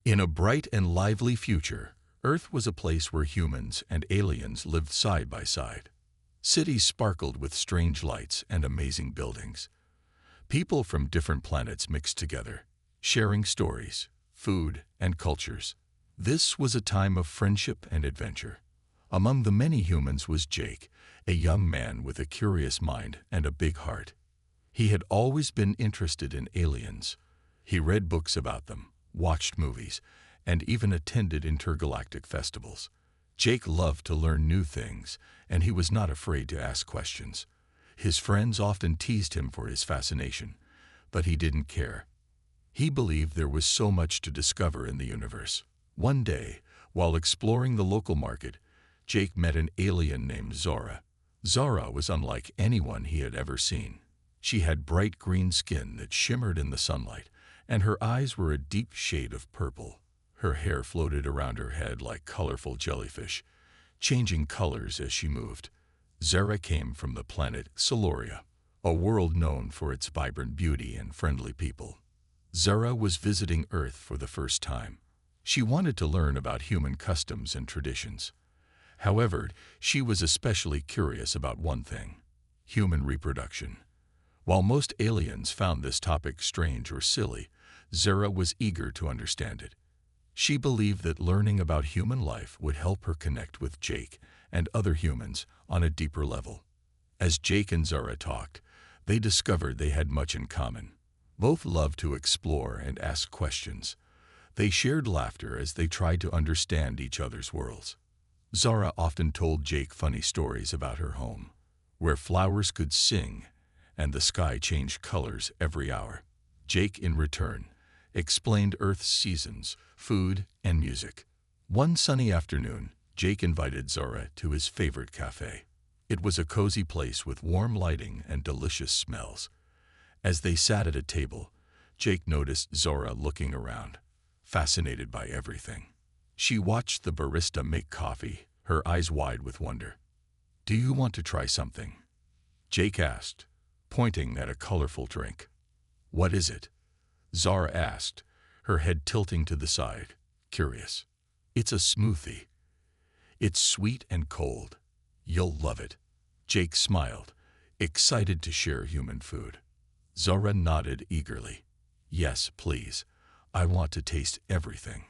In a bright and lively future, Earth was a place where humans and aliens lived side by side. Cities sparkled with strange lights and amazing buildings. People from different planets mixed together, sharing stories, food, and cultures. This was a time of friendship and adventure. Among the many humans was Jake, a young man with a curious mind and a big heart. He had always been interested in aliens. He read books about them, watched movies, and even attended intergalactic festivals. Jake loved to learn new things, and he was not afraid to ask questions. His friends often teased him for his fascination, but he didn't care. He believed there was so much to discover in the universe. One day, while exploring the local market, Jake met an alien named Zora. Zora was unlike anyone he had ever seen. She had bright green skin that shimmered in the sunlight, and her eyes were a deep shade of purple. Her hair floated around her head like colorful jellyfish, changing colors as she moved. Zora came from the planet Siluria, a world known for its vibrant beauty and friendly people. Zora was visiting Earth for the first time. She wanted to learn about human customs and traditions. However, she was especially curious about one thing: human reproduction. While most aliens found this topic strange or silly, Zora was eager to understand it. She believed that learning about human life would help her connect with Jake and other humans on a deeper level. As Jake and Zora talked, they discovered they had much in common. Both loved to explore and ask questions. They shared laughter as they tried to understand each other's worlds. Zora often told Jake funny stories about her home, where flowers could sing and the sky changed colors every hour. Jake, in return, explained Earth's seasons, food, and music. One sunny afternoon, Jake invited Zora to his favorite cafe. It was a cozy place with warm lighting and delicious smells. As they sat at a table, Jake noticed Zora looking around, fascinated by everything. She watched the barista make coffee, her eyes wide with wonder. "Do you want to try something?" Jake asked, pointing at a colorful drink. "What is it?" Zora asked, her head tilting to the side, curious. "It's a smoothie. It's sweet and cold. You'll love it." Jake smiled, excited to share human food. Zora nodded eagerly. "Yes, please. I want to taste everything."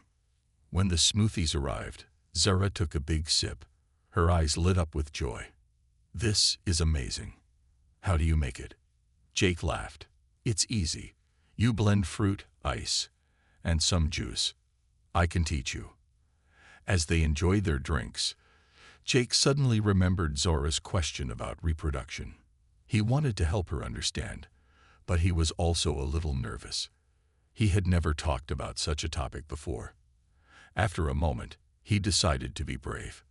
When the smoothies arrived, Zora took a big sip. Her eyes lit up with joy. "This is amazing. How do you make it?" Jake laughed. "It's easy. You blend fruit, ice, and some juice. I can teach you." As they enjoyed their drinks, Jake suddenly remembered Zora's question about reproduction. He wanted to help her understand, but he was also a little nervous. He had never talked about such a topic before. After a moment, he decided to be brave.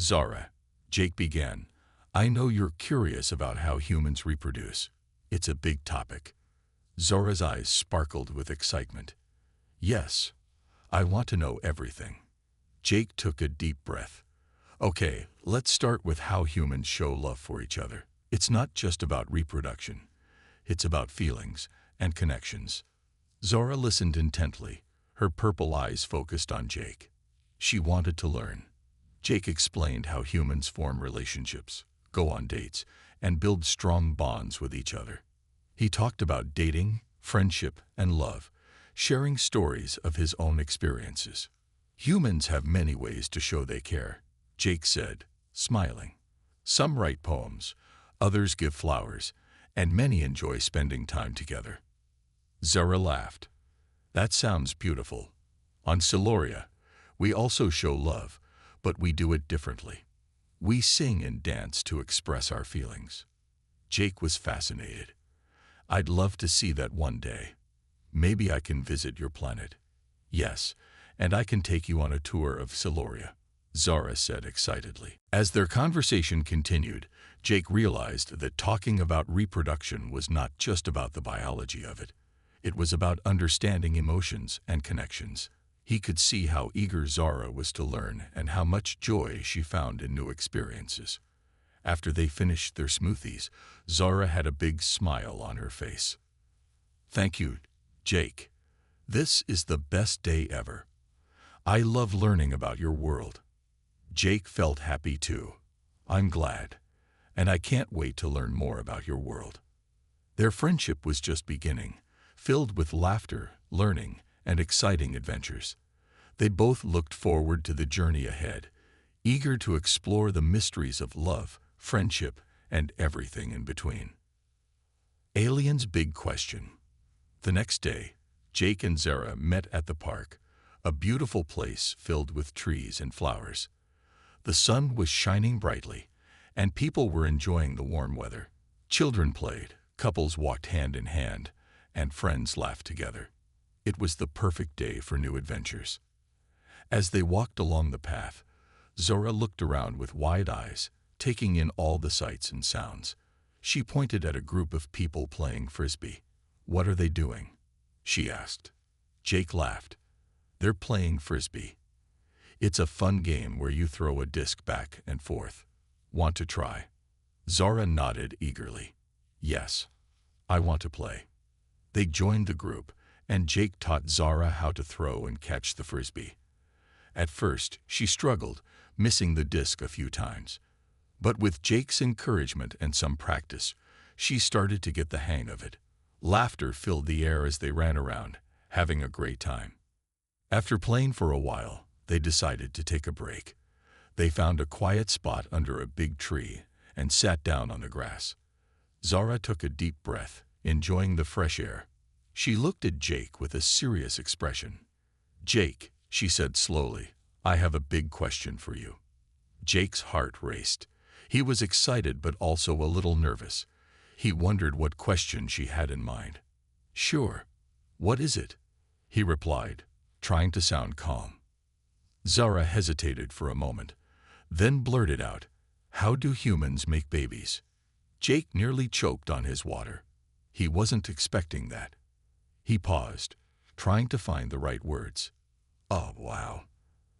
"Zora," Jake began, "I know you're curious about how humans reproduce. It's a big topic." Zora's eyes sparkled with excitement. "Yes, I want to know everything." Jake took a deep breath. "Okay, let's start with how humans show love for each other. It's not just about reproduction. It's about feelings and connections." Zora listened intently, her purple eyes focused on Jake. She wanted to learn. Jake explained how humans form relationships, go on dates, and build strong bonds with each other. He talked about dating, friendship, and love, sharing stories of his own experiences. "Humans have many ways to show they care," Jake said, smiling. "Some write poems, others give flowers, and many enjoy spending time together." Zora laughed. "That sounds beautiful. On Siluria, we also show love, but we do it differently. We sing and dance to express our feelings." Jake was fascinated. "I'd love to see that one day. Maybe I can visit your planet." "Yes, and I can take you on a tour of Siluria," Zora said excitedly. As their conversation continued, Jake realized that talking about reproduction was not just about the biology of it. It was about understanding emotions and connections. He could see how eager Zora was to learn and how much joy she found in new experiences. After they finished their smoothies, Zora had a big smile on her face. "Thank you, Jake. This is the best day ever." I love learning about your world. Jake felt happy too. I'm glad, and I can't wait to learn more about your world. Their friendship was just beginning, filled with laughter, learning, and exciting adventures. They both looked forward to the journey ahead, eager to explore the mysteries of love, friendship, and everything in between. Alien's Big Question. The next day, Jake and Zara met at the park, a beautiful place filled with trees and flowers. The sun was shining brightly, and people were enjoying the warm weather. Children played, couples walked hand in hand, and friends laughed together. It was the perfect day for new adventures. As they walked along the path, Zora looked around with wide eyes, taking in all the sights and sounds. She pointed at a group of people playing frisbee. "What are they doing?" she asked. Jake laughed. "They're playing frisbee. It's a fun game where you throw a disc back and forth. Want to try?" Zara nodded eagerly. "Yes, I want to play." They joined the group, and Jake taught Zara how to throw and catch the frisbee. At first, she struggled, missing the disc a few times. But with Jake's encouragement and some practice, she started to get the hang of it. Laughter filled the air as they ran around, having a great time. After playing for a while, they decided to take a break. They found a quiet spot under a big tree and sat down on the grass. Zara took a deep breath, enjoying the fresh air. She looked at Jake with a serious expression. "Jake," she said slowly, "I have a big question for you." Jake's heart raced. He was excited but also a little nervous. He wondered what question she had in mind. "Sure. What is it?" he replied, trying to sound calm. Zara hesitated for a moment, then blurted out, "How do humans make babies?" Jake nearly choked on his water. He wasn't expecting that. He paused, trying to find the right words. "Oh, wow.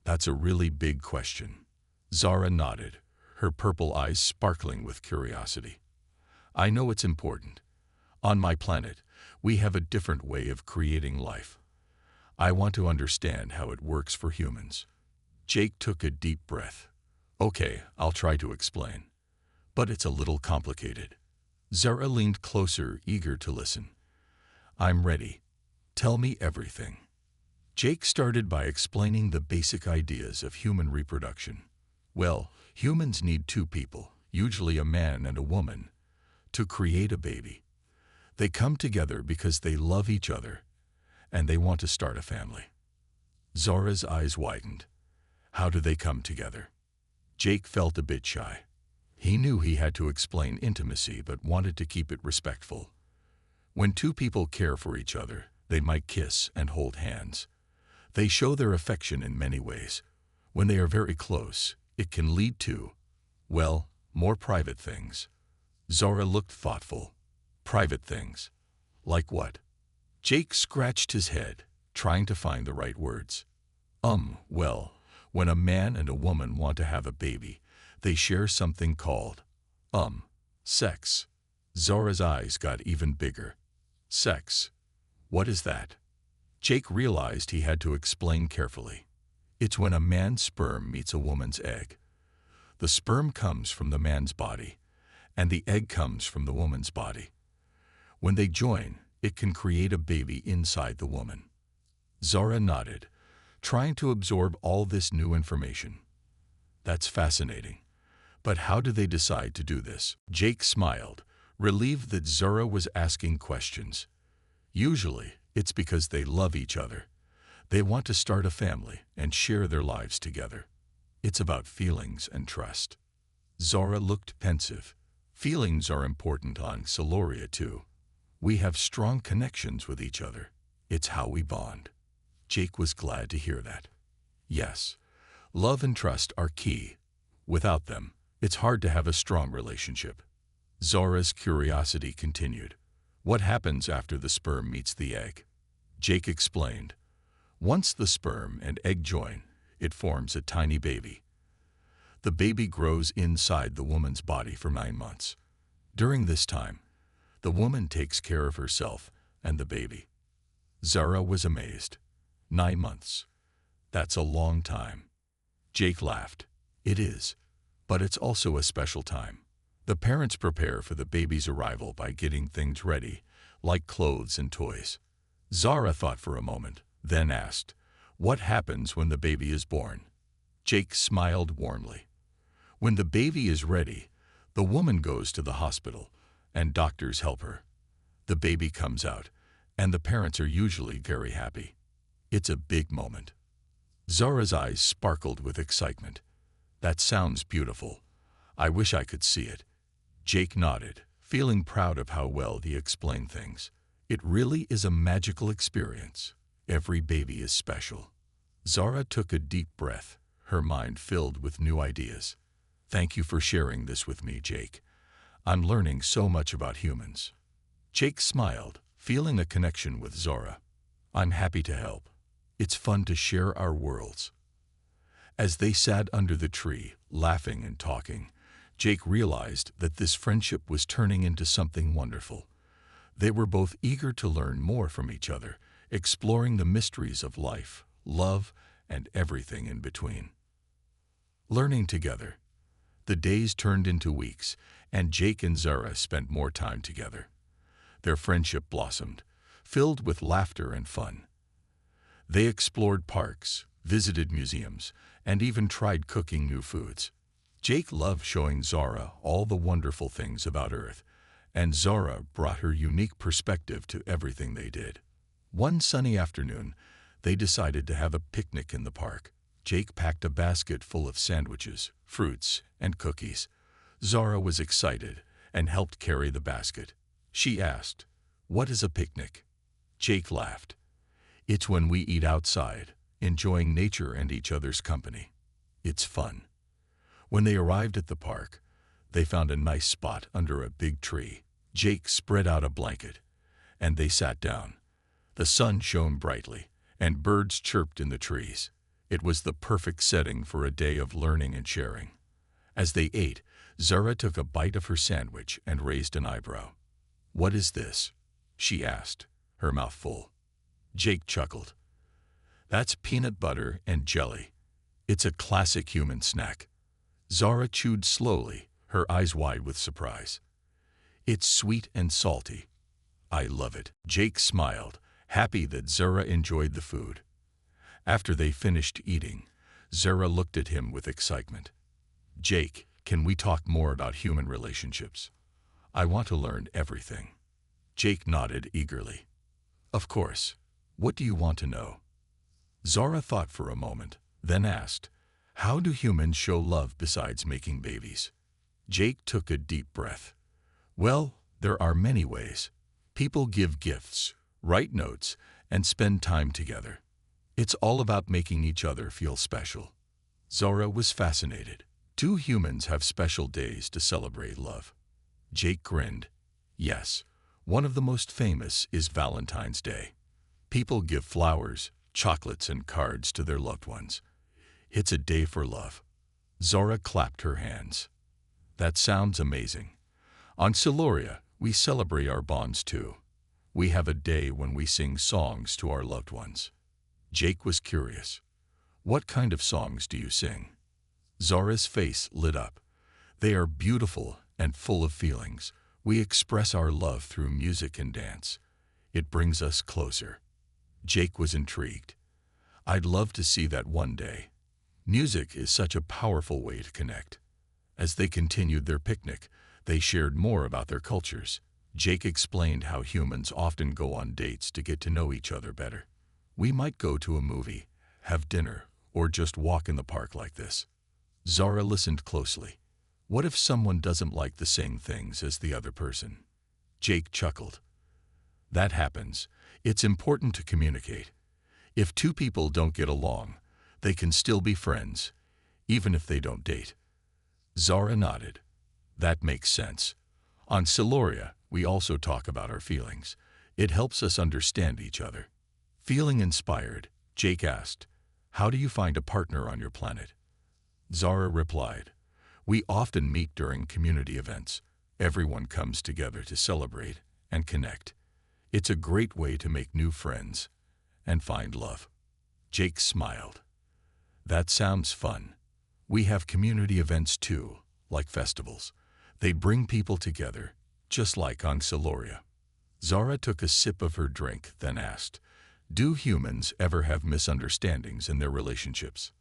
That's a really big question." Zara nodded, her purple eyes sparkling with curiosity. "I know it's important. On my planet, we have a different way of creating life. I want to understand how it works for humans." Jake took a deep breath. "Okay, I'll try to explain. But it's a little complicated." Zara leaned closer, eager to listen. "I'm ready. Tell me everything." Jake started by explaining the basic ideas of human reproduction. Well, humans need two people, usually a man and a woman, to create a baby. They come together because they love each other, and they want to start a family. Zara's eyes widened. How do they come together? Jake felt a bit shy. He knew he had to explain intimacy but wanted to keep it respectful. When two people care for each other, they might kiss and hold hands. They show their affection in many ways. When they are very close, it can lead to, well, more private things. Zara looked thoughtful. Private things? Like what? Jake scratched his head, trying to find the right words. Well, when a man and a woman want to have a baby, they share something called, sex. Zara's eyes got even bigger. Sex. What is that? Jake realized he had to explain carefully. It's when a man's sperm meets a woman's egg. The sperm comes from the man's body, and the egg comes from the woman's body. When they join, it can create a baby inside the woman. Zara nodded, trying to absorb all this new information. That's fascinating. But how do they decide to do this? Jake smiled, relieved that Zara was asking questions. Usually, it's because they love each other. They want to start a family and share their lives together. It's about feelings and trust. Zara looked pensive. Feelings are important on Celoria too. We have strong connections with each other. It's how we bond. Jake was glad to hear that. Yes, love and trust are key. Without them, it's hard to have a strong relationship. Zara's curiosity continued. What happens after the sperm meets the egg? Jake explained. Once the sperm and egg join, it forms a tiny baby. The baby grows inside the woman's body for 9 months. During this time, the woman takes care of herself and the baby. Zara was amazed. 9 months. That's a long time. Jake laughed. It is, but it's also a special time. The parents prepare for the baby's arrival by getting things ready, like clothes and toys. Zara thought for a moment, then asked, "What happens when the baby is born?" Jake smiled warmly. When the baby is ready, the woman goes to the hospital, and doctors help her. The baby comes out, and the parents are usually very happy. It's a big moment. Zara's eyes sparkled with excitement. That sounds beautiful. I wish I could see it. Jake nodded, feeling proud of how well he explained things. It really is a magical experience. Every baby is special. Zara took a deep breath, her mind filled with new ideas. Thank you for sharing this with me, Jake. I'm learning so much about humans. Jake smiled, feeling a connection with Zara. I'm happy to help. It's fun to share our worlds. As they sat under the tree, laughing and talking, Jake realized that this friendship was turning into something wonderful. They were both eager to learn more from each other, exploring the mysteries of life, love, and everything in between. Learning together. The days turned into weeks, and Jake and Zara spent more time together. Their friendship blossomed, filled with laughter and fun. They explored parks, visited museums, and even tried cooking new foods. Jake loved showing Zara all the wonderful things about Earth, and Zara brought her unique perspective to everything they did. One sunny afternoon, they decided to have a picnic in the park. Jake packed a basket full of sandwiches, fruits, and cookies. Zara was excited and helped carry the basket. She asked, "What is a picnic?" Jake laughed. "It's when we eat outside, enjoying nature and each other's company. It's fun." When they arrived at the park, they found a nice spot under a big tree. Jake spread out a blanket, and they sat down. The sun shone brightly, and birds chirped in the trees. It was the perfect setting for a day of learning and sharing. As they ate, Zara took a bite of her sandwich and raised an eyebrow. "What is this?" she asked, her mouth full. Jake chuckled. "That's peanut butter and jelly. It's a classic human snack." Zara chewed slowly, her eyes wide with surprise. "It's sweet and salty. I love it." Jake smiled, happy that Zara enjoyed the food. After they finished eating, Zara looked at him with excitement. "Jake, can we talk more about human relationships? I want to learn everything." Jake nodded eagerly. "Of course. What do you want to know?" Zara thought for a moment, then asked, "How do humans show love besides making babies?" Jake took a deep breath. "Well, there are many ways. People give gifts, write notes, and spend time together. It's all about making each other feel special." Zara was fascinated. "Do humans have special days to celebrate love?" Jake grinned. "Yes, one of the most famous is Valentine's Day. People give flowers, chocolates, and cards to their loved ones. It's a day for love." Zara clapped her hands. "That sounds amazing. On Siluria, we celebrate our bonds too. We have a day when we sing songs to our loved ones." Jake was curious. "What kind of songs do you sing?" Zara's face lit up. "They are beautiful and full of feelings. We express our love through music and dance. It brings us closer." Jake was intrigued. "I'd love to see that one day. Music is such a powerful way to connect." As they continued their picnic, they shared more about their cultures. Jake explained how humans often go on dates to get to know each other better. "We might go to a movie, have dinner, or just walk in the park like this." Zara listened closely. "What if someone doesn't like the same things as the other person?" Jake chuckled. "That happens. It's important to communicate. If two people don't get along, they can still be friends, even if they don't date." Zara nodded. "That makes sense. On Siluria, we also talk about our feelings. It helps us understand each other." Feeling inspired, Jake asked, "How do you find a partner on your planet?" Zara replied, "We often meet during community events. Everyone comes together to celebrate and connect. It's a great way to make new friends and find love." Jake smiled. That sounds fun. We have community events too, like festivals. They bring people together, just like on Siloria. Zara took a sip of her drink, then asked, "Do humans ever have misunderstandings in their relationships?"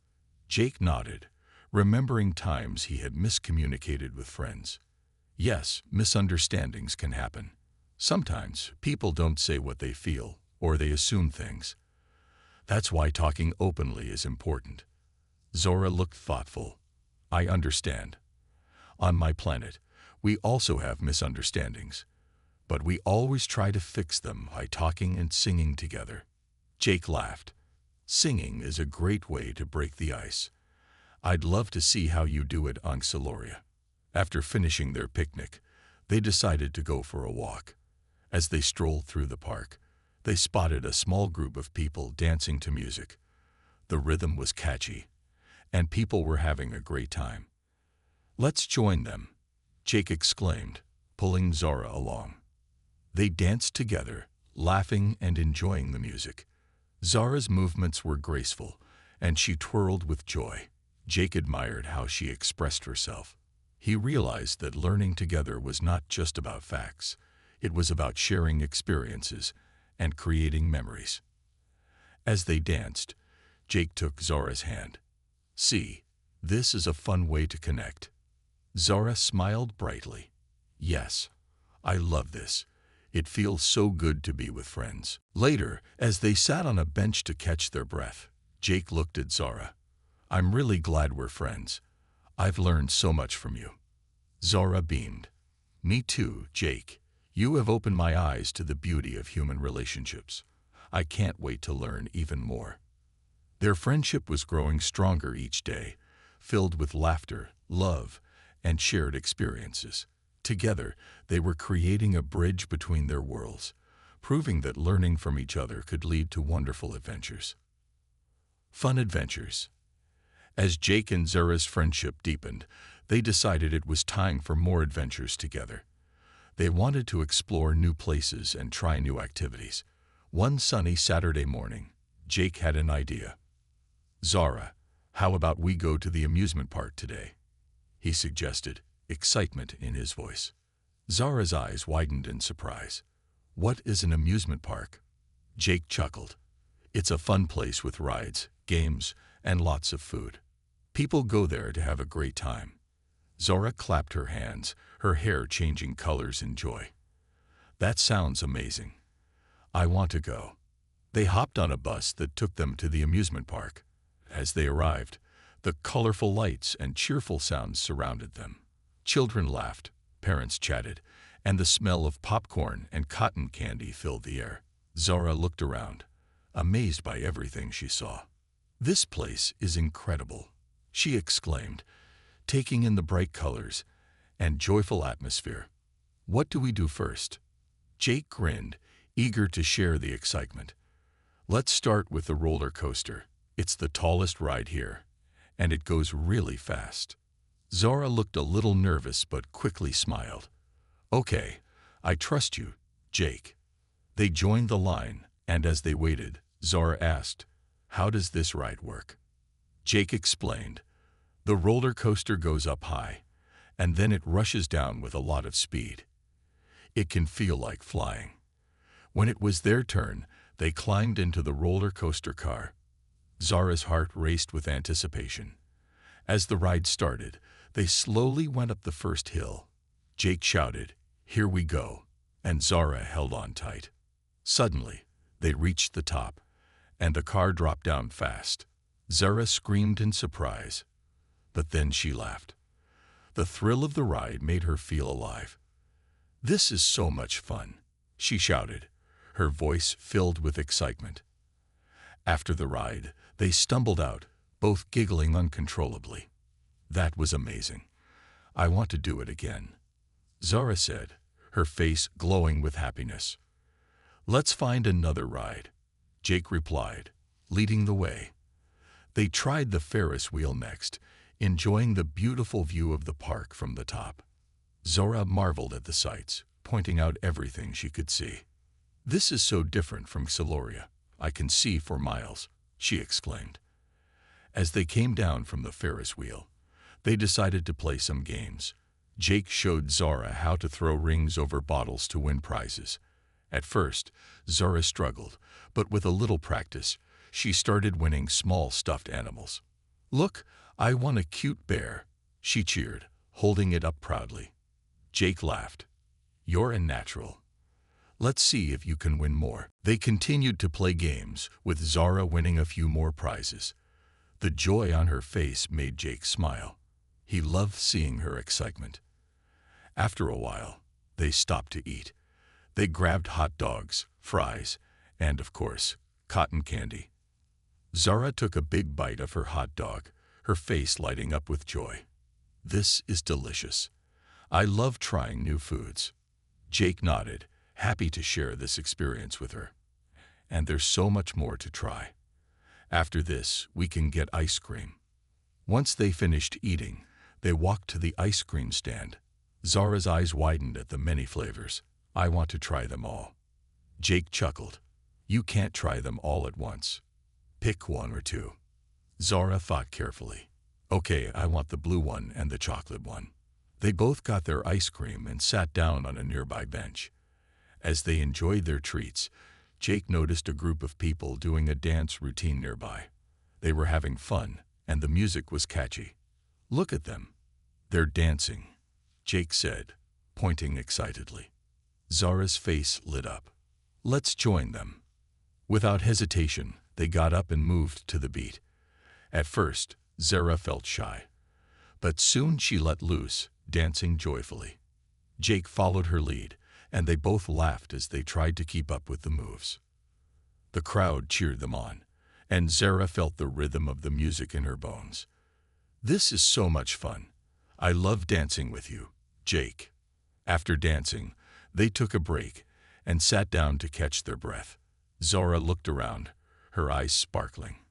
Jake nodded, remembering times he had miscommunicated with friends. Yes, misunderstandings can happen. Sometimes people don't say what they feel, or they assume things. That's why talking openly is important. Zora looked thoughtful. I understand. On my planet, we also have misunderstandings, but we always try to fix them by talking and singing together. Jake laughed. Singing is a great way to break the ice. I'd love to see how you do it on Siloria. After finishing their picnic, they decided to go for a walk. As they strolled through the park, they spotted a small group of people dancing to music. The rhythm was catchy, and people were having a great time. "Let's join them," Jake exclaimed, pulling Zora along. They danced together, laughing and enjoying the music. Zara's movements were graceful, and she twirled with joy. Jake admired how she expressed herself. He realized that learning together was not just about facts. It was about sharing experiences and creating memories. As they danced, Jake took Zora's hand. "See, this is a fun way to connect." Zora smiled brightly. "Yes, I love this. It feels so good to be with friends." Later, as they sat on a bench to catch their breath, Jake looked at Zora. "I'm really glad we're friends. I've learned so much from you." Zora beamed. "Me too, Jake. You have opened my eyes to the beauty of human relationships. I can't wait to learn even more." Their friendship was growing stronger each day, filled with laughter, love, and shared experiences. Together, they were creating a bridge between their worlds, proving that learning from each other could lead to wonderful adventures. Fun adventures. As Jake and Zora's friendship deepened, they decided it was time for more adventures together. They wanted to explore new places and try new activities. One sunny Saturday morning, Jake had an idea. "Zora, how about we go to the amusement park today?" he suggested, excitement in his voice. Zora's eyes widened in surprise. "What is an amusement park?" Jake chuckled. "It's a fun place with rides, games, and lots of food. People go there to have a great time." Zora clapped her hands, her hair changing colors in joy. "That sounds amazing. I want to go." They hopped on a bus that took them to the amusement park. As they arrived, the colorful lights and cheerful sounds surrounded them. Children laughed, parents chatted, and the smell of popcorn and cotton candy filled the air. Zora looked around, amazed by everything she saw. "This place is incredible," she exclaimed, taking in the bright colors and joyful atmosphere. "What do we do first?" Jake grinned, eager to share the excitement. "Let's start with the roller coaster. It's the tallest ride here, and it goes really fast." Zora looked a little nervous but quickly smiled. "Okay, I trust you, Jake." They joined the line, and as they waited, Zora asked, "How does this ride work?" Jake explained, "The roller coaster goes up high, and then it rushes down with a lot of speed. It can feel like flying." When it was their turn, they climbed into the roller coaster car. Zora's heart raced with anticipation. As the ride started, they slowly went up the first hill. Jake shouted, "Here we go," and Zora held on tight. Suddenly, they reached the top, and the car dropped down fast. Zora screamed in surprise, but then she laughed. The thrill of the ride made her feel alive. "This is so much fun," she shouted, her voice filled with excitement. After the ride, they stumbled out, both giggling uncontrollably. "That was amazing. I want to do it again," Zora said, her face glowing with happiness. "Let's find another ride," Jake replied, leading the way. They tried the Ferris wheel next, enjoying the beautiful view of the park from the top. Zora marveled at the sights, pointing out everything she could see. "This is so different from Siloria. I can see for miles," she exclaimed. As they came down from the Ferris wheel, they decided to play some games. Jake showed Zara how to throw rings over bottles to win prizes. At first, Zara struggled, but with a little practice, she started winning small stuffed animals. "Look, I won a cute bear," she cheered, holding it up proudly. Jake laughed. "You're a natural. Let's see if you can win more." They continued to play games, with Zara winning a few more prizes. The joy on her face made Jake smile. He loved seeing her excitement. After a while, they stopped to eat. They grabbed hot dogs, fries, and, of course, cotton candy. Zara took a big bite of her hot dog, her face lighting up with joy. "This is delicious. I love trying new foods." Jake nodded, happy to share this experience with her. "And there's so much more to try. After this, we can get ice cream." Once they finished eating, they walked to the ice cream stand. Zara's eyes widened at the many flavors. "I want to try them all." Jake chuckled. "You can't try them all at once. Pick one or two." Zara thought carefully. "Okay, I want the blue one and the chocolate one." They both got their ice cream and sat down on a nearby bench. As they enjoyed their treats, Jake noticed a group of people doing a dance routine nearby. They were having fun, and the music was catchy. "Look at them. They're dancing," Jake said, pointing excitedly. Zara's face lit up. "Let's join them." Without hesitation, they got up and moved to the beat. At first, Zara felt shy, but soon she let loose, dancing joyfully. Jake followed her lead, and they both laughed as they tried to keep up with the moves. The crowd cheered them on, and Zara felt the rhythm of the music in her bones. "This is so much fun. I love dancing with you, Jake." After dancing, they took a break and sat down to catch their breath. Zara looked around, her eyes sparkling.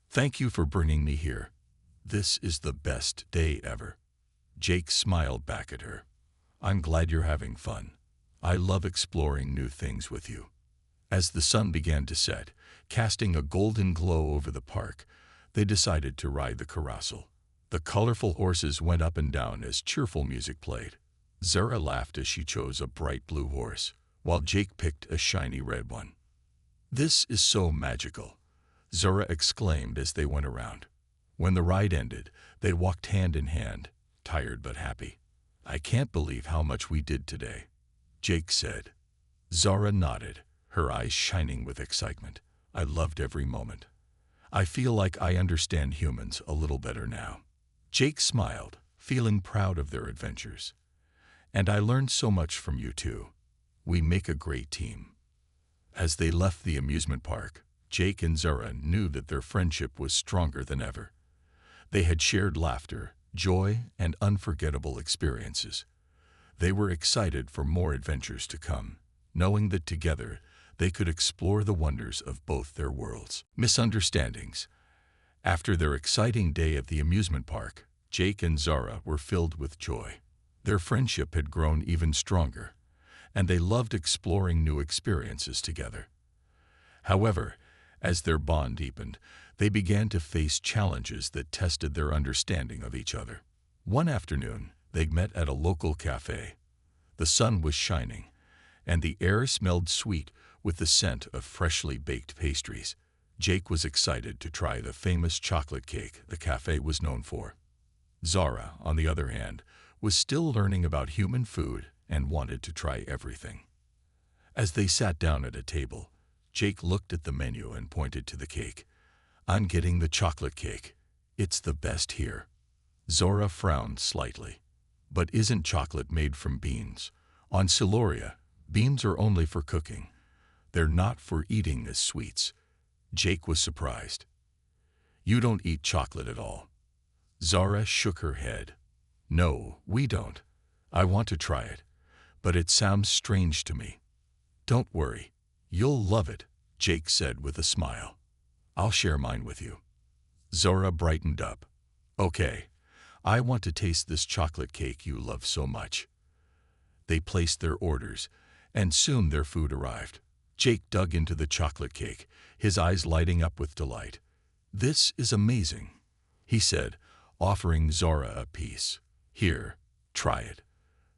"Thank you for bringing me here. This is the best day ever." Jake smiled back at her. "I'm glad you're having fun. I love exploring new things with you." As the sun began to set, casting a golden glow over the park, they decided to ride the carousel. The colorful horses went up and down as cheerful music played. Zara laughed as she chose a bright blue horse, while Jake picked a shiny red one. "This is so magical," Zara exclaimed as they went around. When the ride ended, they walked hand in hand, tired but happy. "I can't believe how much we did today," Jake said. Zara nodded, her eyes shining with excitement. "I loved every moment. I feel like I understand humans a little better now." Jake smiled, feeling proud of their adventures. "And I learned so much from you too. We make a great team." As they left the amusement park, Jake and Zara knew that their friendship was stronger than ever. They had shared laughter, joy, and unforgettable experiences. They were excited for more adventures to come, knowing that together they could explore the wonders of both their worlds. Misunderstandings. After their exciting day at the amusement park, Jake and Zara were filled with joy. Their friendship had grown even stronger, and they loved exploring new experiences together. However, as their bond deepened, they began to face challenges that tested their understanding of each other. One afternoon, they met at a local cafe. The sun was shining, and the air smelled sweet with the scent of freshly baked pastries. Jake was excited to try the famous chocolate cake the cafe was known for. Zara, on the other hand, was still learning about human food and wanted to try everything. As they sat down at a table, Jake looked at the menu and pointed to the cake. "I'm getting the chocolate cake. It's the best here." Zara frowned slightly. "But isn't chocolate made from beans? On Siloria, beans are only for cooking. They're not for eating as sweets." Jake was surprised. "You don't eat chocolate at all?" Zara shook her head. "No, we don't. I want to try it, but it sounds strange to me." "Don't worry. You'll love it," Jake said with a smile. "I'll share mine with you." Zara brightened up. "Okay, I want to taste this chocolate cake you love so much." They placed their orders, and soon their food arrived. Jake dug into the chocolate cake, his eyes lighting up with delight. "This is amazing. he said, offering Zora a piece. Here, try it.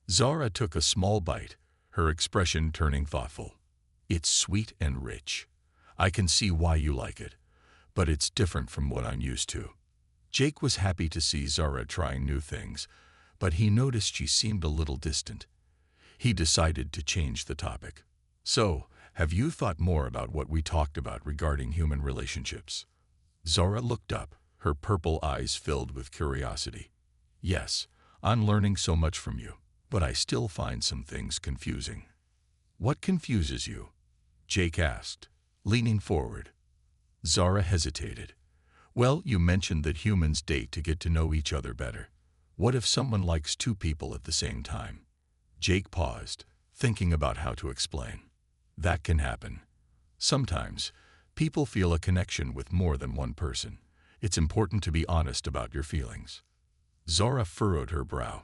Zora took a small bite, her expression turning thoughtful. It's sweet and rich. I can see why you like it, but it's different from what I'm used to. Jake was happy to see Zora trying new things, but he noticed she seemed a little distant. He decided to change the topic. So, have you thought more about what we talked about regarding human relationships? Zora looked up, her purple eyes filled with curiosity. Yes, I'm learning so much from you, but I still find some things confusing. What confuses you? Jake asked, leaning forward. Zora hesitated. Well, you mentioned that humans date to get to know each other better. What if someone likes two people at the same time? Jake paused, thinking about how to explain. That can happen. Sometimes, people feel a connection with more than one person. It's important to be honest about your feelings. Zora furrowed her brow.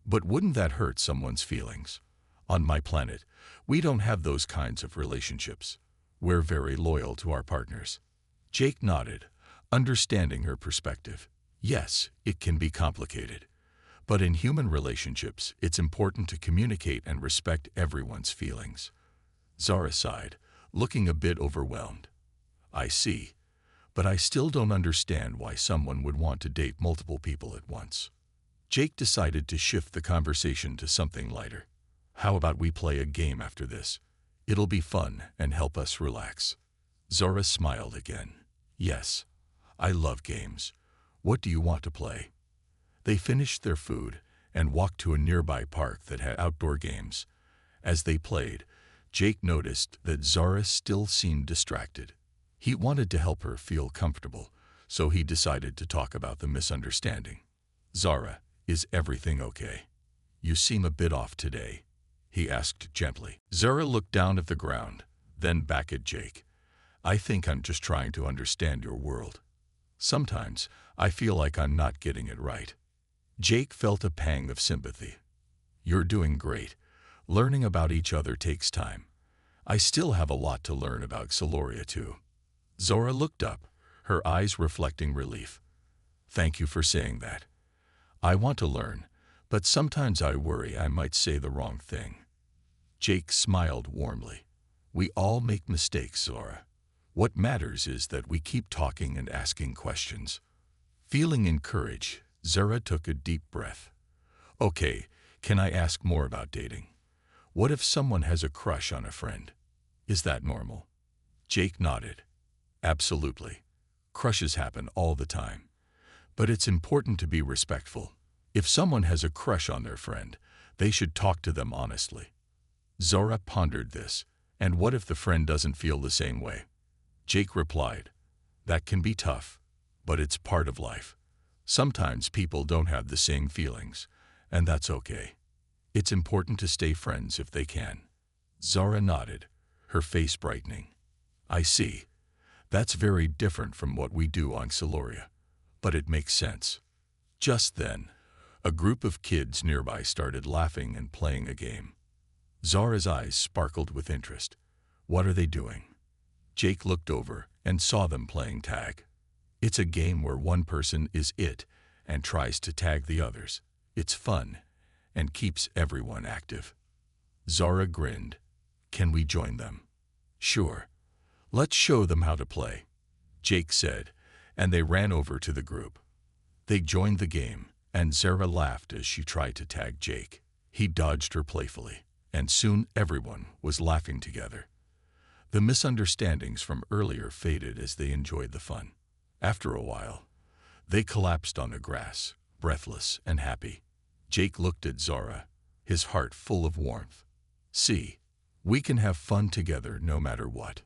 But wouldn't that hurt someone's feelings? On my planet, we don't have those kinds of relationships. We're very loyal to our partners. Jake nodded, understanding her perspective. Yes, it can be complicated. But in human relationships, it's important to communicate and respect everyone's feelings. Zara sighed, looking a bit overwhelmed. I see, but I still don't understand why someone would want to date multiple people at once. Jake decided to shift the conversation to something lighter. How about we play a game after this? It'll be fun and help us relax. Zora smiled again. Yes, I love games. What do you want to play? They finished their food and walked to a nearby park that had outdoor games. As they played, Jake noticed that Zara still seemed distracted. He wanted to help her feel comfortable, so he decided to talk about the misunderstanding. Zara, is everything okay? You seem a bit off today, he asked gently. Zara looked down at the ground, then back at Jake. I think I'm just trying to understand your world. Sometimes I feel like I'm not getting it right. Jake felt a pang of sympathy. You're doing great. Learning about each other takes time. I still have a lot to learn about Celoria too. Zora looked up, her eyes reflecting relief. Thank you for saying that. I want to learn, but sometimes I worry I might say the wrong thing. Jake smiled warmly. We all make mistakes, Zora. What matters is that we keep talking and asking questions. Feeling encouraged, Zora took a deep breath. Okay, can I ask more about dating? What if someone has a crush on a friend? Is that normal? Jake nodded. Absolutely. Crushes happen all the time. But it's important to be respectful. If someone has a crush on their friend, they should talk to them honestly. Zora pondered this. And what if the friend doesn't feel the same way? Jake replied, that can be tough, but it's part of life. Sometimes people don't have the same feelings, and that's okay. It's important to stay friends if they can. Zara nodded, her face brightening. I see. That's very different from what we do on Celoria, but it makes sense. Just then, a group of kids nearby started laughing and playing a game. Zara's eyes sparkled with interest. What are they doing? Jake looked over and saw them playing tag. It's a game where one person is it and tries to tag the others. It's fun and keeps everyone active. Zara grinned. Can we join them? Sure. Let's show them how to play, Jake said, and they ran over to the group. They joined the game, and Zara laughed as she tried to tag Jake. He dodged her playfully, and soon everyone was laughing together. The misunderstandings from earlier faded as they enjoyed the fun. After a while, they collapsed on the grass, breathless and happy. Jake looked at Zara, his heart full of warmth. See, we can have fun together no matter what.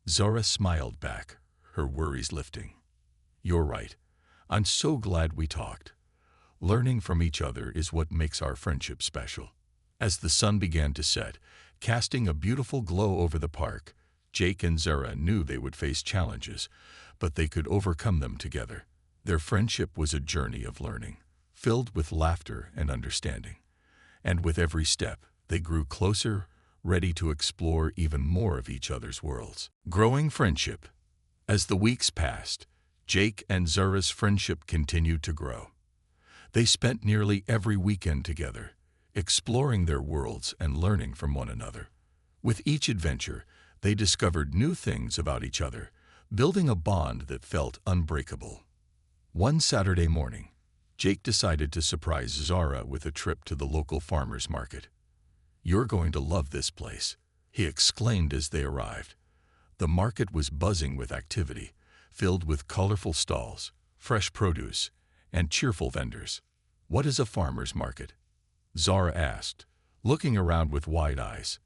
Zara smiled back, her worries lifting. You're right. I'm so glad we talked. Learning from each other is what makes our friendship special. As the sun began to set, casting a beautiful glow over the park, Jake and Zara knew they would face challenges, but they could overcome them together. Their friendship was a journey of learning, filled with laughter and understanding. And with every step, they grew closer, ready to explore even more of each other's worlds. Growing friendship. As the weeks passed, Jake and Zara's friendship continued to grow. They spent nearly every weekend together, exploring their worlds and learning from one another. With each adventure, they discovered new things about each other, building a bond that felt unbreakable. One Saturday morning, Jake decided to surprise Zara with a trip to the local farmer's market. "You're going to love this place," he exclaimed as they arrived. The market was buzzing with activity, filled with colorful stalls, fresh produce, and cheerful vendors. "What is a farmer's market?" Zara asked, looking around with wide eyes.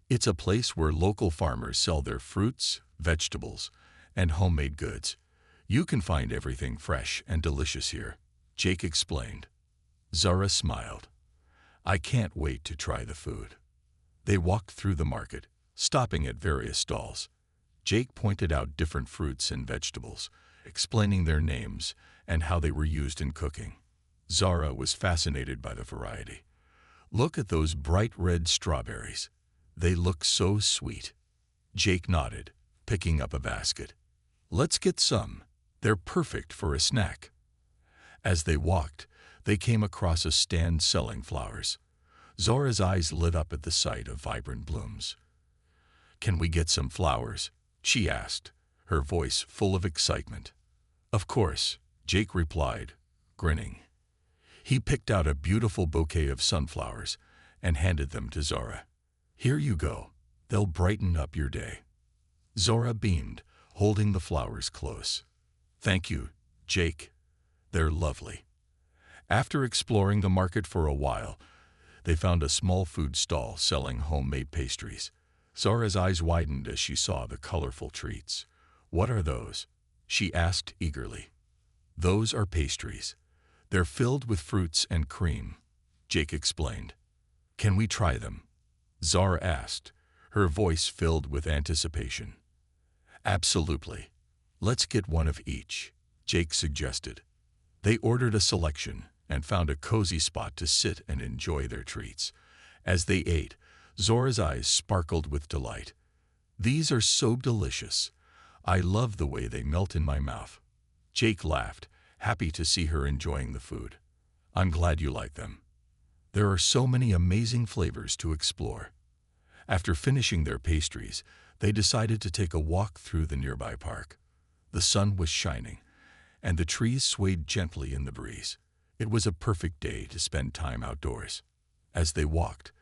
"It's a place where local farmers sell their fruits, vegetables, and homemade goods. You can find everything fresh and delicious here," Jake explained. Zara smiled. "I can't wait to try the food." They walked through the market, stopping at various stalls. Jake pointed out different fruits and vegetables, explaining their names and how they were used in cooking. Zara was fascinated by the variety. "Look at those bright red strawberries. They look so sweet." Jake nodded, picking up a basket. "Let's get some. They're perfect for a snack." As they walked, they came across a stand selling flowers. Zara's eyes lit up at the sight of vibrant blooms. "Can we get some flowers?" she asked, her voice full of excitement. "Of course," Jake replied, grinning. He picked out a beautiful bouquet of sunflowers and handed them to Zara. "Here you go. They'll brighten up your day." Zara beamed, holding the flowers close. "Thank you, Jake. They're lovely." After exploring the market for a while, they found a small food stall selling homemade pastries. Zara's eyes widened as she saw the colorful treats. "What are those?" she asked eagerly. "Those are pastries. They're filled with fruits and cream," Jake explained. "Can we try them?" Zara asked, her voice filled with anticipation. "Absolutely. Let's get one of each," Jake suggested. They ordered a selection and found a cozy spot to sit and enjoy their treats. As they ate, Zara's eyes sparkled with delight. "These are so delicious. I love the way they melt in my mouth." Jake laughed, happy to see her enjoying the food. "I'm glad you like them. There are so many amazing flavors to explore." After finishing their pastries, they decided to take a walk through the nearby park. The sun was shining, and the trees swayed gently in the breeze. It was a perfect day to spend time outdoors. As they walked,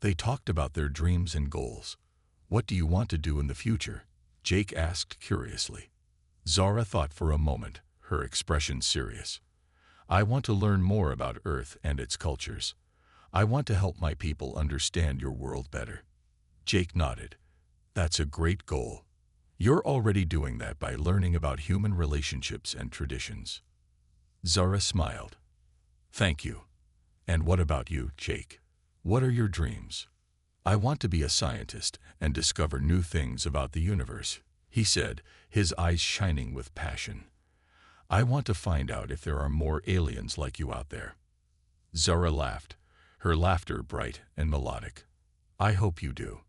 they talked about their dreams and goals. "What do you want to do in the future?" Jake asked curiously. Zara thought for a moment, her expression serious. "I want to learn more about Earth and its cultures. I want to help my people understand your world better." Jake nodded. "That's a great goal. You're already doing that by learning about human relationships and traditions." Zara smiled. "Thank you. And what about you, Jake? What are your dreams?" "I want to be a scientist and discover new things about the universe," he said, his eyes shining with passion. "I want to find out if there are more aliens like you out there." Zara laughed, her laughter bright and melodic. "I hope you do.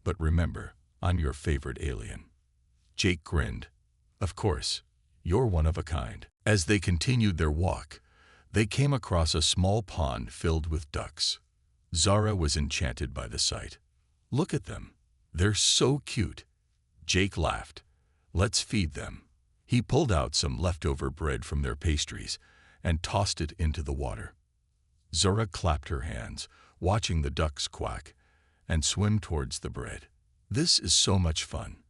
But remember, I'm your favorite alien." Jake grinned. "Of course, you're one of a kind." As they continued their walk, they came across a small pond filled with ducks. Zara was enchanted by the sight. "Look at them. They're so cute." Jake laughed. "Let's feed them." He pulled out some leftover bread from their pastries and tossed it into the water. Zara clapped her hands, watching the ducks quack and swim towards the bread. "This is so much fun.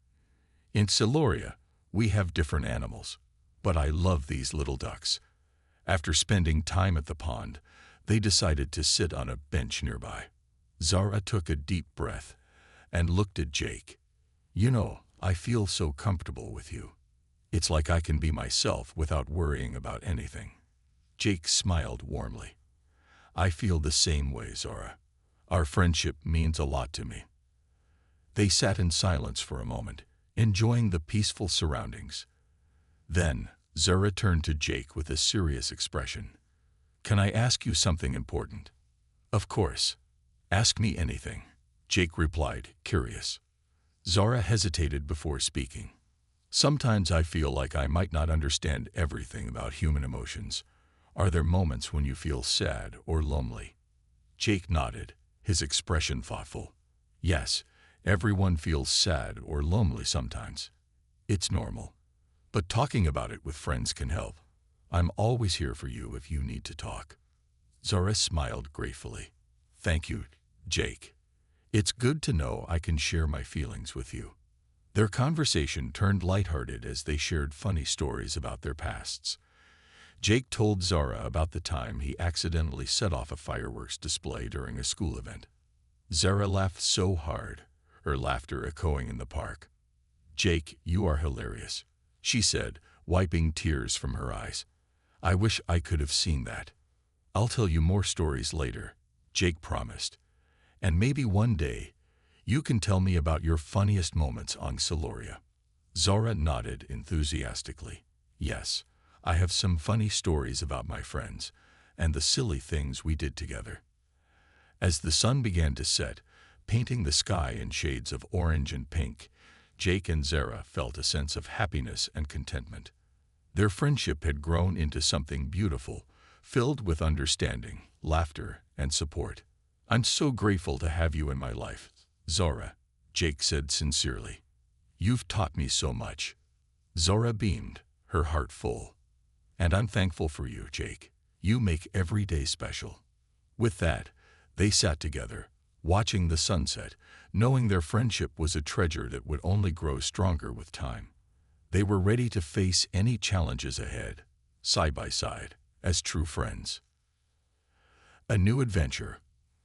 In Siloria, we have different animals, but I love these little ducks." After spending time at the pond, they decided to sit on a bench nearby. Zara took a deep breath and looked at Jake. "You know, I feel so comfortable with you. It's like I can be myself without worrying about anything." Jake smiled warmly. "I feel the same way, Zara. Our friendship means a lot to me." They sat in silence for a moment, enjoying the peaceful surroundings. Then, Zara turned to Jake with a serious expression. "Can I ask you something important?" "Of course. Ask me anything," Jake replied, curious. Zara hesitated before speaking. Sometimes I feel like I might not understand everything about human emotions. Are there moments when you feel sad or lonely? Jake nodded, his expression thoughtful. Yes, everyone feels sad or lonely sometimes. It's normal. But talking about it with friends can help. I'm always here for you if you need to talk. Zara smiled gratefully. Thank you, Jake. It's good to know I can share my feelings with you. Their conversation turned lighthearted as they shared funny stories about their pasts. Jake told Zara about the time he accidentally set off a fireworks display during a school event. Zara laughed so hard, her laughter echoing in the park. Jake, you are hilarious, she said, wiping tears from her eyes. I wish I could have seen that. I'll tell you more stories later, Jake promised. And maybe one day, you can tell me about your funniest moments on Siloria. Zara nodded enthusiastically. Yes, I have some funny stories about my friends and the silly things we did together. As the sun began to set, painting the sky in shades of orange and pink, Jake and Zara felt a sense of happiness and contentment. Their friendship had grown into something beautiful, filled with understanding, laughter, and support. I'm so grateful to have you in my life, Zara, Jake said sincerely. You've taught me so much. Zara beamed, her heart full. And I'm thankful for you, Jake. You make every day special. With that, they sat together, watching the sunset, knowing their friendship was a treasure that would only grow stronger with time. They were ready to face any challenges ahead, side by side, as true friends. A new adventure.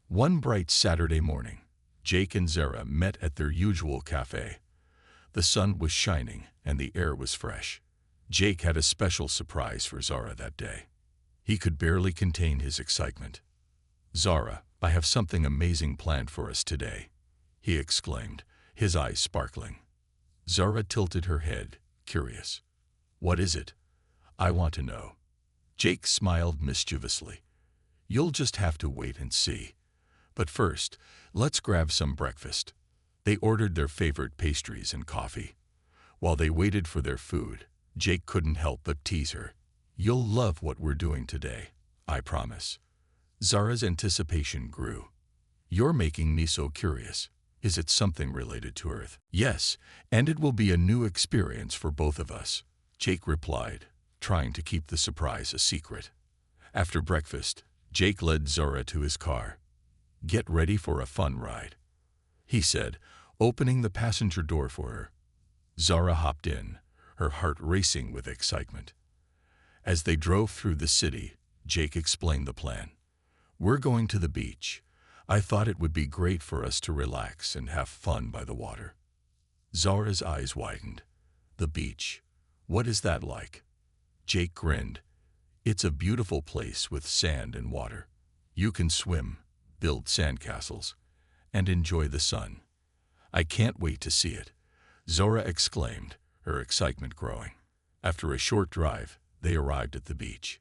One bright Saturday morning, Jake and Zara met at their usual cafe. The sun was shining and the air was fresh. Jake had a special surprise for Zara that day. He could barely contain his excitement. Zara, I have something amazing planned for us today, he exclaimed, his eyes sparkling. Zara tilted her head, curious. What is it? I want to know. Jake smiled mischievously. You'll just have to wait and see. But first, let's grab some breakfast. They ordered their favorite pastries and coffee. While they waited for their food, Jake couldn't help but tease her. You'll love what we're doing today, I promise. Zara's anticipation grew. You're making me so curious. Is it something related to Earth? Yes, and it will be a new experience for both of us, Jake replied, trying to keep the surprise a secret. After breakfast, Jake led Zara to his car. Get ready for a fun ride, he said, opening the passenger door for her. Zara hopped in, her heart racing with excitement. As they drove through the city, Jake explained the plan. We're going to the beach. I thought it would be great for us to relax and have fun by the water. Zara's eyes widened. The beach. What is that like? Jake grinned. It's a beautiful place with sand and water. You can swim, build sandcastles, and enjoy the sun. I can't wait to see it, Zara exclaimed, her excitement growing. After a short drive, they arrived at the beach.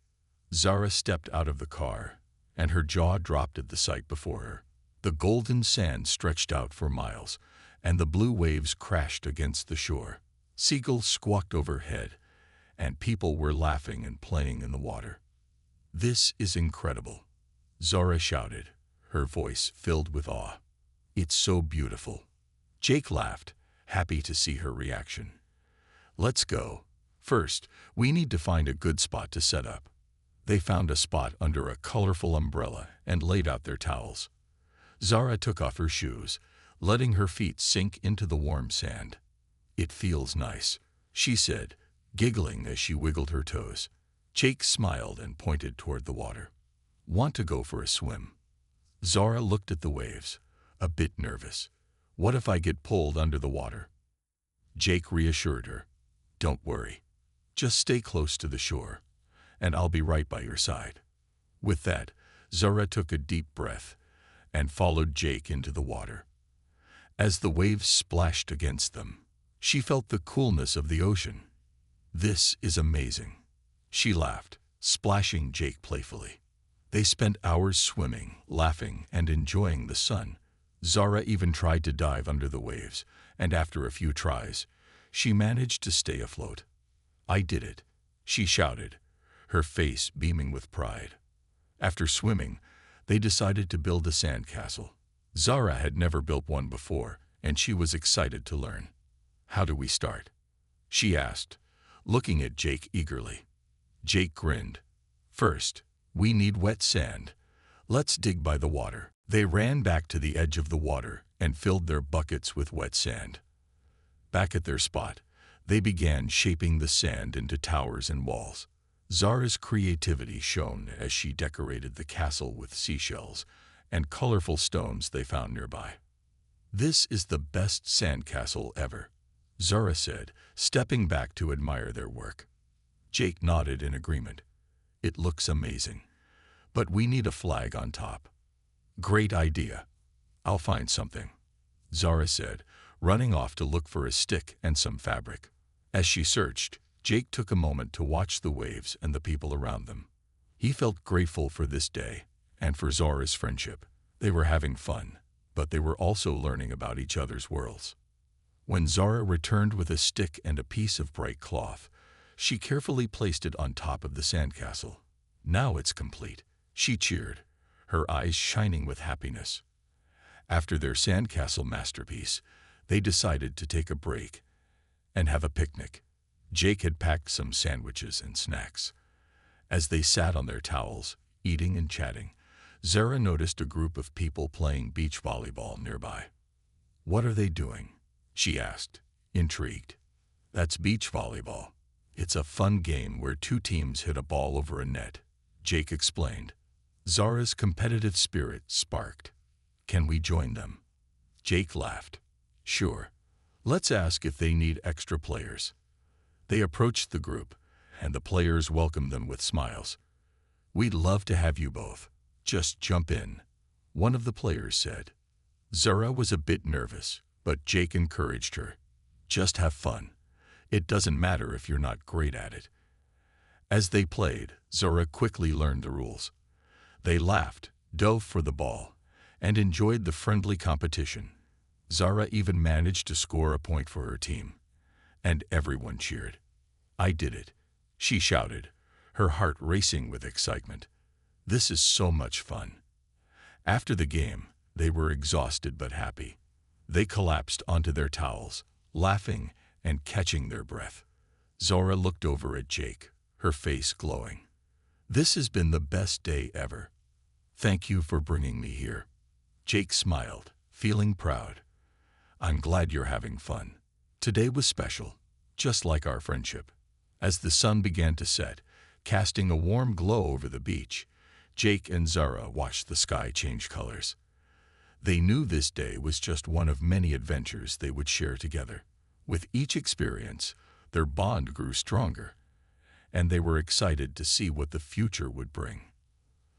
Zara stepped out of the car, and her jaw dropped at the sight before her. The golden sand stretched out for miles, and the blue waves crashed against the shore. Seagulls squawked overhead, and people were laughing and playing in the water. This is incredible, Zara shouted, her voice filled with awe. It's so beautiful. Jake laughed, happy to see her reaction. Let's go. First, we need to find a good spot to set up. They found a spot under a colorful umbrella and laid out their towels. Zara took off her shoes, letting her feet sink into the warm sand. It feels nice, she said, giggling as she wiggled her toes. Jake smiled and pointed toward the water. Want to go for a swim? Zara looked at the waves, a bit nervous. What if I get pulled under the water? Jake reassured her. Don't worry. Just stay close to the shore, and I'll be right by your side. With that, Zara took a deep breath and followed Jake into the water. As the waves splashed against them, she felt the coolness of the ocean. This is amazing, she laughed, splashing Jake playfully. They spent hours swimming, laughing, and enjoying the sun. Zara even tried to dive under the waves, and after a few tries, she managed to stay afloat. "I did it," she shouted, her face beaming with pride. After swimming, they decided to build a sandcastle. Zara had never built one before, and she was excited to learn. "How do we start?" she asked, looking at Jake eagerly. Jake grinned. "First, we need wet sand. Let's dig by the water." They ran back to the edge of the water and filled their buckets with wet sand. Back at their spot, they began shaping the sand into towers and walls. Zara's creativity shone as she decorated the castle with seashells and colorful stones they found nearby. "This is the best sandcastle ever," Zara said, stepping back to admire their work. Jake nodded in agreement. "It looks amazing, but we need a flag on top." "Great idea. I'll find something," Zara said, running off to look for a stick and some fabric. As she searched, Jake took a moment to watch the waves and the people around them. He felt grateful for this day and for Zara's friendship. They were having fun, but they were also learning about each other's worlds. When Zara returned with a stick and a piece of bright cloth, she carefully placed it on top of the sandcastle. "Now it's complete," she cheered, her eyes shining with happiness. After their sandcastle masterpiece, they decided to take a break and have a picnic. Jake had packed some sandwiches and snacks. As they sat on their towels, eating and chatting, Zara noticed a group of people playing beach volleyball nearby. "What are they doing?" she asked, intrigued. "That's beach volleyball. It's a fun game where two teams hit a ball over a net," Jake explained. Zara's competitive spirit sparked. "Can we join them?" Jake laughed. "Sure. Let's ask if they need extra players." They approached the group, and the players welcomed them with smiles. "We'd love to have you both. Just jump in," one of the players said. Zara was a bit nervous, but Jake encouraged her. "Just have fun. It doesn't matter if you're not great at it." As they played, Zara quickly learned the rules. They laughed, dove for the ball, and enjoyed the friendly competition. Zara even managed to score a point for her team, and everyone cheered. "I did it," she shouted, her heart racing with excitement. "This is so much fun." After the game, they were exhausted but happy. They collapsed onto their towels, laughing and catching their breath. Zara looked over at Jake, her face glowing. "This has been the best day ever. Thank you for bringing me here." Jake smiled, feeling proud. "I'm glad you're having fun. Today was special, just like our friendship." As the sun began to set, casting a warm glow over the beach, Jake and Zara watched the sky change colors. They knew this day was just one of many adventures they would share together. With each experience, their bond grew stronger, and they were excited to see what the future would bring.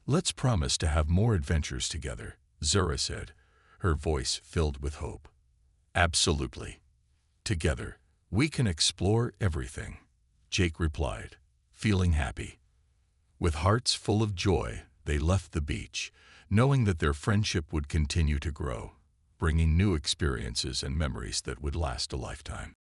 "Let's promise to have more adventures together," Zara said, her voice filled with hope. "Absolutely. Together, we can explore everything," Jake replied, feeling happy. With hearts full of joy, they left the beach, knowing that their friendship would continue to grow, bringing new experiences and memories that would last a lifetime.